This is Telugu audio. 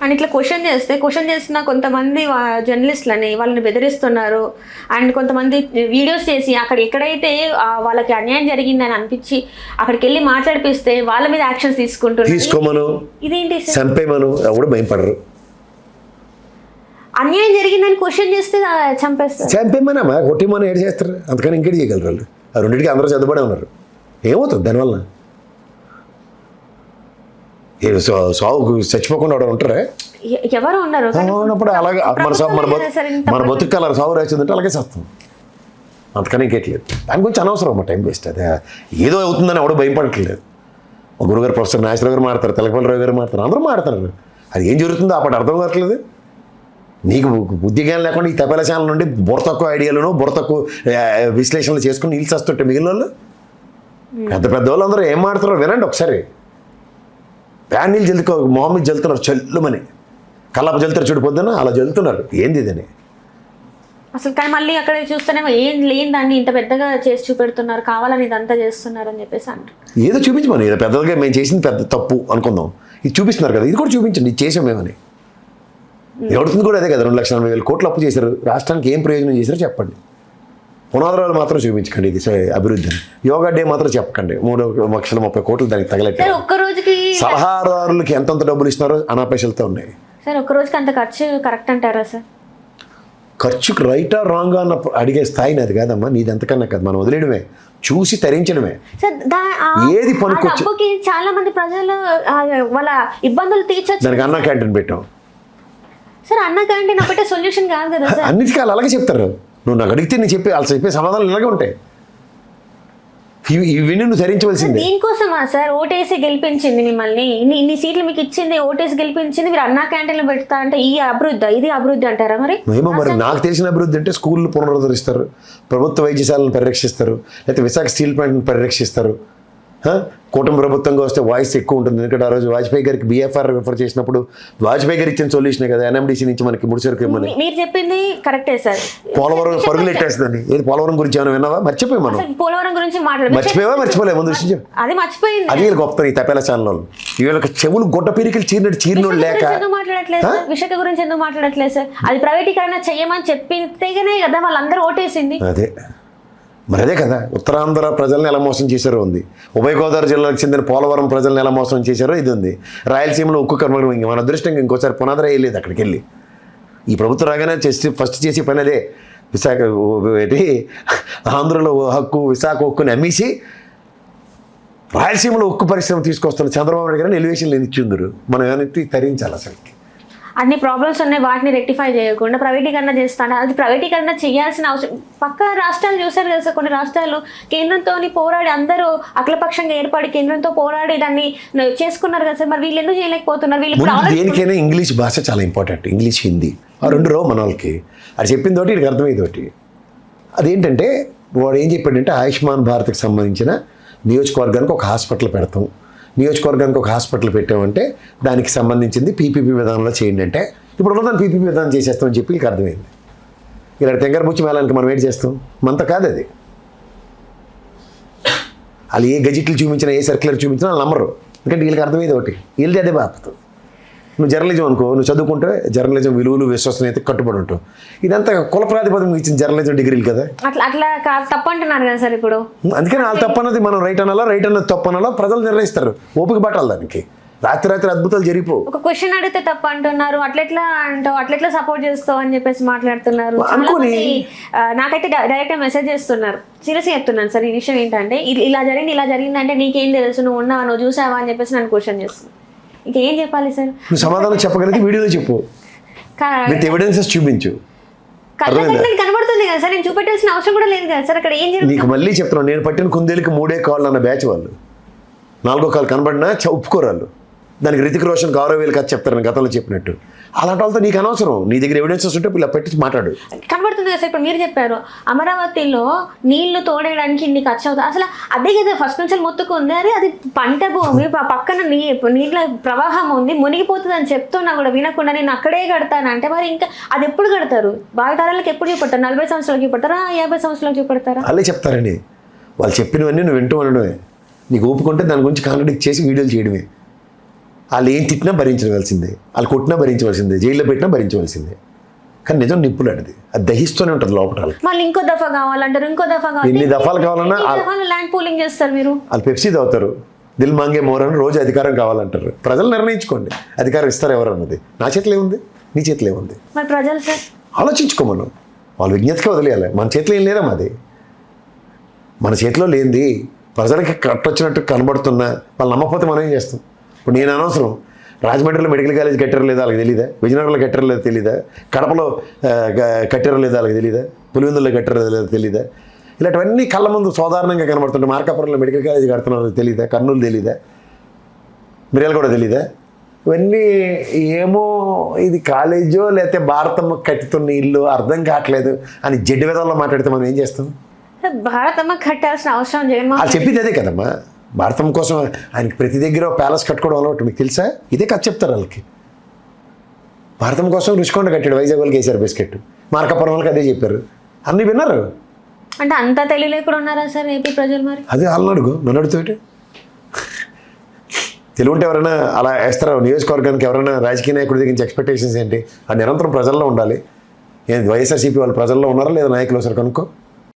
అండ్ ఇట్లా క్వశ్చన్ చేస్తున్న కొంతమంది జర్నలిస్టులని వాళ్ళని బెదిరిస్తున్నారు. అండ్ కొంతమంది వీడియోస్ చేసి అక్కడ ఎక్కడైతే వాళ్ళకి అన్యాయం జరిగిందని అనిపించి అక్కడికి వెళ్ళి మాట్లాడిపిస్తే వాళ్ళ మీద యాక్షన్స్ తీసుకోమను, ఇదేంటి చంపేమను, ఎవడు భయపడరు. అన్యాయం జరిగిందని క్వశ్చన్ చేస్తే చంపేస్తారు. చంపేమనమ్మా, కొట్టిమని ఏడు చేస్తారు. అందుకని ఇంకేటి చేయగలరు వాళ్ళు. ఆ రెండింటికి అందరూ చదువుబడే ఉన్నారు. ఏమవుతుంది దానివల్ల? సాగు చచ్చిపోకుండా ఉంటారా? ఎవరు ఉన్నారు ఉన్నప్పుడు అలాగే మన బతుకు అలా సాగు రాసిందంటే అలాగే చేస్తాం. అంతకని ఇంకేట్లేదు. దాని గురించి అనవసరం అమ్మ, టైం వేస్ట్. అదే ఏదో అవుతుందని ఎవడో భయపడట్లేదు. ఒక గురుగారు ప్రొఫెసర్ నాగేశ్వరరావు గారు మాడతారు, తెలకపల్లి రావు గారు మాడతారు, అందరూ మాడతారు. అది ఏం జరుగుతుందో అప్పుడు అర్థం కావట్లేదు. నీకు బుద్ధిజ్ఞానం లేకుండా ఈ తపేల ఛానల్ నుండి బుర్ర తక్కువ ఐడియాలను బుర్ర తక్కువ విశ్లేషణలు చేసుకుని నీళ్ళు వస్తుంటే మిగిలిన వాళ్ళు పెద్ద పెద్ద వాళ్ళు అందరూ ఏం మాడుతున్నారో వినండి ఒకసారి. ప్యాన్ నీళ్ళు జల్లుకో మొహం మీద జల్లుతున్నారు, చల్లుమని కల్లప జల్లుతారు చూడు పొద్దున్న, అలా జల్లుతున్నారు. ఏంది ఇదని అసలు? కానీ మళ్ళీ అక్కడ చూస్తేనేమో ఏం లేని దాన్ని ఇంత పెద్దగా చేసి చూపెడుతున్నారు, కావాలని ఇదంతా చేస్తున్నారు అని చెప్పేసి అంటారు. ఏదో చూపించమని, ఏదో పెద్దగా మేము చేసింది పెద్ద తప్పు అనుకుందాం, ఇది చూపిస్తున్నారు కదా, ఇది కూడా చూపించండి, ఇది చేసాం మేమని. ఎవడుతుంది కూడా అదే కదా. 2,40,000 కోట్లు అప్పు చేశారు, రాష్ట్రానికి ఏం ప్రయోజనం చేశారో చెప్పండి. పునాదురాలు మాత్రం చూపించకండి, ఇది అభివృద్ధి అని. యోగా డే మాత్రం చెప్పకండి, 3,30,000 కోట్లు దానికి తగలెట్టారు. సలహాదారులకి ఎంతంత డబ్బులు ఇస్తున్నారో అనాపేషలతో ఉన్నాయి సార్. ఒక్క రోజుకి అంత ఖర్చు కరెక్ట్ అంటారా సార్? ఖర్చుకు రైటా రాంగా అన్న అడిగే స్థాయి నాది కాదమ్మా, నీది ఎంతకన్నా కాదు. మనం వదిలేయడమే, చూసి తరించడమే. ఏది పనుకొచ్చి చాలా మంది ప్రజలు వాళ్ళ ఇబ్బందులు తీర్చొచ్చు. దానికి అన్న క్యాంటీన్ పెట్టాం సార్. అన్న క్యాంటీన్ ఒకటే సొల్యూషన్ కాదు కదా సార్. అన్నిటికీ వాళ్ళు అలాగే చెప్తారు. నువ్వు నాకు అడిగితే నేను వాళ్ళు చెప్పే సమాధానాలు ఇలాగే ఉంటాయి. ఇవి నువ్వు ధరించవలసింది. దీనికోసమా సార్ ఓటేసి గెలిపించింది మిమ్మల్ని? ఇన్ని సీట్లు మీకు ఇచ్చింది, ఓటేసి గెలిపించింది. మీరు అన్నా క్యాంటీన్లు పెడతా అంటే ఈ అభివృద్ధి, ఇది అభివృద్ధి అంటారా? ఏమో మరి నాకు తెలిసిన అభివృద్ధి అంటే స్కూళ్ళు పునరుద్ధరిస్తారు, ప్రభుత్వ వైద్యశాలను పరిరక్షిస్తారు, లేకపోతే విశాఖ స్టీల్ ప్లాంట్ని పరిరక్షిస్తారు. కూటమి ప్రభుత్వంగా వస్తే వాయిస్ ఎక్కువ ఉంటుంది. ఎందుకంటే ఆ రోజు వాజ్పేయి గారికి BFR రిఫర్ చేసినప్పుడు వాజ్పేయి గారు ఇచ్చిన సొల్యూషన్ కదా, NMDC నుంచి మనకి ముడిసరికి ఇవ్వమని. మీరు చెప్పింది కరెక్టే సార్. పోలవరం పరుగులు ఎట్టేస్తుందని. ఏది పోలవరం గురించి ఏమైనా విన్నావా? మర్చిపోయి మనం పోలవరం గురించి మర్చిపోయావా? మర్చిపోలే ముందు విషయం అది మర్చిపోయింది. అది వీళ్ళు గొప్ప ఈ తపేల ఛానల్ వీళ్ళకి చెవులు గొడ్డ పీరికలు చీరినోడు లేక మాట్లాడట్లేదు. విశాఖ గురించి ఎందుకు మాట్లాడట్లేదు సార్? అది ప్రైవేటీకరణ చెయ్యమని చెప్పితేనే కదా వాళ్ళందరూ ఓటేసింది. అదే మరి అదే కదా. ఉత్తరాంధ్ర ప్రజల్ని ఎలా మోసం చేశారో ఉంది, ఉభయ గోదావరి జిల్లాకు చెందిన పోలవరం ప్రజల్ని ఎలా మోసం చేశారో ఇది ఉంది. రాయలసీమలో ఉక్కు కర్మలు మన అదృష్టంగా ఇంకోసారి పునాదర వేయలేదు అక్కడికి వెళ్ళి. ఈ ప్రభుత్వం రాగానే ఫస్ట్ చేసే పని అదే. విశాఖ ఆంధ్రలో హక్కు, విశాఖ హక్కుని అమ్మేసి రాయలసీమలో ఉక్కు పరిశ్రమ తీసుకొస్తున్న చంద్రబాబు నాయుడు గారిని ఎలివేషన్లు ఇచ్చిందరు. మనం ఏమైనా తరించాలి. అసలుకి అన్ని ప్రాబ్లమ్స్ ఉన్నాయి, వాటిని రెక్టిఫై చేయకుండా ప్రైవేటీకరణ చేస్తాను. అది ప్రైవేటీకరణ చేయాల్సిన అవసరం. పక్క రాష్ట్రాలు చూశారు కదా సార్, కొన్ని రాష్ట్రాలు కేంద్రంతో పోరాడి అందరూ అఖిలపక్షంగా ఏర్పడి కేంద్రంతో పోరాడి దాన్ని చేసుకున్నారు కదా సార్. మరి వీళ్ళు ఎందుకు చేయలేకపోతున్నారు? దేనికైనా ఇంగ్లీష్ భాష చాలా ఇంపార్టెంట్. ఇంగ్లీష్, హిందీ ఆ రెండు రావు మన వాళ్ళకి. అది చెప్పిన తోటి ఇక్కడికి అర్థమయ్యే తోటి. అదేంటంటే వాడు ఏం చెప్పాడంటే ఆయుష్మాన్ భారత్కి సంబంధించిన నియోజకవర్గానికి ఒక హాస్పిటల్ పెడతాం, నియోజకవర్గానికి ఒక హాస్పిటల్ పెట్టామంటే దానికి సంబంధించింది PPP విధానంలో చేయండి అంటే ఇప్పుడు దాన్ని PPP విధానం చేసేస్తామని చెప్పి వీళ్ళకి అర్థమైంది. ఇలా తెంగరబుచ్చి మేళానికి మనం ఏంటి చేస్తాం? మంత కాదు అది. వాళ్ళు ఏ గజెట్లు చూపించినా, ఏ సర్క్యులర్ చూపించినా వాళ్ళు నమ్మరు. ఎందుకంటే వీళ్ళకి అర్థమైంది ఒకటి, వీళ్ళది అదే బాపతు. నువ్వు జర్నలిజం అనుకో, నువ్వు చదువుకుంటే జర్నలిజం విలువలు, విశ్వసనీయత కట్టుబడి ఉంటావు. ఇదంతా కుల ప్రాతిపదికన ఇచ్చిన జర్నలిజం డిగ్రీలు కదా. అట్లా తప్పు అంటున్నారు కదా సార్ ఇప్పుడు. అందుకని వాళ్ళు తప్పు అన్నది మనం రైట్ అనాలా, రైట్ అన్నది తప్పు అనాలా ప్రజలు నిర్ణయిస్తారు. ఓపిక పట్టాలి దానికి. రాత్రి అద్భుతాలు జరిగిపో. ఒక క్వశ్చన్ అడిగితే తప్పు అంటున్నారు, అట్లెట్లా సపోర్ట్ చేస్తావు అని చెప్పేసి మాట్లాడుతున్నారు. నాకైతే డైరెక్ట్ మెసేజ్ చేస్తున్నారు. సీరియస్గా చెప్తున్నాను సార్, ఈ విషయం ఏంటంటే ఇలా జరిగిందంటే నీకేం తెలుసు, నువ్వు ఉన్నావా, నువ్వు చూసావా అని చెప్పేసి నన్ను క్వశ్చన్ చేస్తున్నాను. ఇంకేం చెప్పాలి సార్? నువ్వు సమాధానం చెప్పగలిగితే వీడియోలో చెప్పు, విత్ ఎవిడెన్సెస్ చూపించు. కనబడుతుంది కదా సార్, నేను చూపెట్టాల్సిన అవసరం కూడా లేదు కదా సార్. అక్కడ ఏం జరిగింది నీకు మళ్ళీ చెప్తున్నాను. నేను పట్టిన కుందేలికి 3 కాళ్ళు అన్న బ్యాచ్ వాళ్ళు 4వ కాలు కనబడినా ఒప్పుకోరాళ్ళు. దానికి రితిక్ రోషన్ గౌరవేలు కథ చెప్తారు గతంలో చెప్పినట్టు. అలాంటి వాళ్ళతో నీకు అనవసరం. నీ దగ్గర ఎవిడెన్సెస్ ఉంటే ఇలా పెట్టి మాట్లాడు. కనబడుతుంది కదా సార్. ఇప్పుడు మీరు చెప్పారు అమరావతిలో నీళ్లు తోడేయడానికి ఇన్ని ఖర్చు అవుతుంది. అసలు అదే కదా ఫస్ట్ నుంచి మొత్తుకుంది. అది పంట భూమి, పక్కన నీళ్ళ ప్రవాహం ఉంది, మునిగిపోతుంది అని చెప్తున్నా కూడా వినకుండా నేను అక్కడే కడతానంటే మరి ఇంకా అది ఎప్పుడు కడతారు? భావితరాలకు ఎప్పుడు చూపెడతారు? 40 సంవత్సరాలకు చూపెడతారా, 50 సంవత్సరాలకు చూపెడతారా? అలా చెప్తారండి. వాళ్ళు చెప్పినవన్నీ నువ్వు వింటూ ఉండడమే. నీకు ఒప్పుకుంటే దాని గురించి కాంట్రడిక్ట్ చేసి వీడియోలు చేయడమే. వాళ్ళు ఏం తిట్టినా భరించవలసిందే, వాళ్ళు కొట్టినా భరించవలసిందే, జైల్లో పెట్టినా భరించవలసిందే. కానీ నిజం నిప్పులు అది దహిస్తూనే ఉంటుంది లోపల. మళ్ళీ ఇంకో దఫా కావాలంటారు, ఇంకో దఫా ఎన్ని దఫాలు కావాలన్నా ల్యాండ్ పూలింగ్ చేస్తారు మీరు. వాళ్ళు పెప్సీ తాగుతారు, దిల్ మాంగే మోర్ అని రోజు అధికారం కావాలంటారు. ప్రజలు నిర్ణయించుకోండి అధికారం ఇస్తారు ఎవరు అన్నది. నా చేతిలో ఏముంది, నీ చేతిలో ఏముంది? మరి ప్రజలు సార్ ఆలోచించుకోమను, వాళ్ళు విజ్ఞతగా వదిలేయాలి. మన చేతిలో ఏం లేదా, మాది మన చేతిలో లేనిది ప్రజలకి కట్టొచ్చినట్టు కనబడుతున్నా వాళ్ళు నమ్మకపోతే మనం ఏం చేస్తాం? ఇప్పుడు నేను అనవసరం రాజమండ్రిలో మెడికల్ కాలేజ్ కట్టారో లేదా వాళ్ళకి తెలీదా, విజయనగరంలో కట్టారో లేదా తెలీదా, కడపలో కట్టారో లేదా వాళ్ళకి తెలీదా, పులివెందుల్లో కట్టారో లేదా తెలీదా, ఇలాంటివన్నీ కళ్ళ ముందు సాధారణంగా కనబడుతుంటే మార్కాపురంలో మెడికల్ కాలేజ్ కడుతున్నారో తెలీదా, కర్నూలు తెలీదా, మిర్యాల కూడా తెలీదా? ఇవన్నీ ఏమో ఇది కాలేజో లేకపోతే భారతమ్మ కట్టుతున్న ఇల్లు అర్థం కావట్లేదు అని జడ్డి విధాల్లో మాట్లాడితే మనం ఏం చేస్తాం? భారతమ్మ కట్టాల్సిన అవసరం జగన్మోహన్ వాళ్ళు చెప్పింది అదే కదమ్మా. భారతం కోసం ఆయనకి ప్రతి దగ్గర ప్యాలెస్ కట్టుకోవడం అలవాటు, మీకు తెలుసా? ఇదే కథ చెప్తారు వాళ్ళకి. భారతం కోసం రుషికొండ కట్టాడు, వైజాగ్ వాళ్ళకి వేసారు బిస్కెట్, మార్కాపురం వాళ్ళకి అదే చెప్పారు. అన్నీ విన్నారు. అంటే అంతా తెలియలేకుండా ఉన్నారా సార్ ఏపీ ప్రజలు? మరి అదే వాళ్ళని అడుగు, నన్ను అడుగుతాడు. తెలుగుంటే ఎవరైనా అలా వేస్తారా? నియోజకవర్గానికి ఎవరైనా రాజకీయ నాయకుడి దగ్గర నుంచి ఎక్స్పెక్టేషన్స్ ఏంటి? ఆ నిరంతరం ప్రజల్లో ఉండాలి. వైఎస్ఆర్సీపీ వాళ్ళు ప్రజల్లో ఉన్నారా లేదా నాయకులు ఒకసారి కనుక్కో.